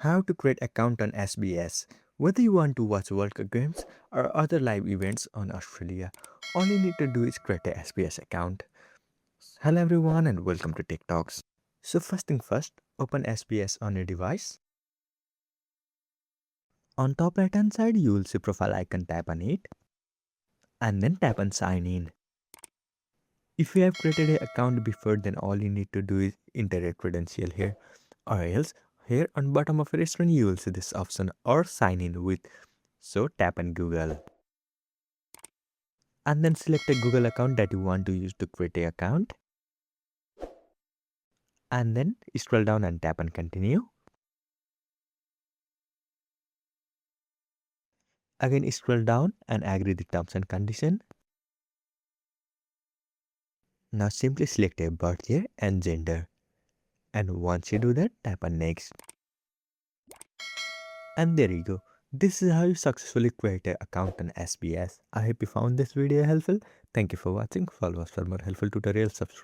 How to create account on SBS. Whether you want to watch World Cup games or other live events on Australia, all you need to do is create a SBS account. Hello everyone and welcome to Tech Talks. So first thing first, open SBS on your device. On top right hand side, you will see profile icon, tap on it and then tap on sign in. If you have created an account before, then all you need to do is enter a credential here, or else here on bottom of your screen you will see this option or sign in with. So tap on Google and then select a Google account that you want to use to create an account, and then scroll down and tap on continue. Again scroll down and agree the terms and condition. Now simply select a birth year and gender, and once you do that, tap on next. And there you go. This is how you successfully create an account on SBS. I hope you found this video helpful. Thank you for watching. Follow us for more helpful tutorials. Subscribe.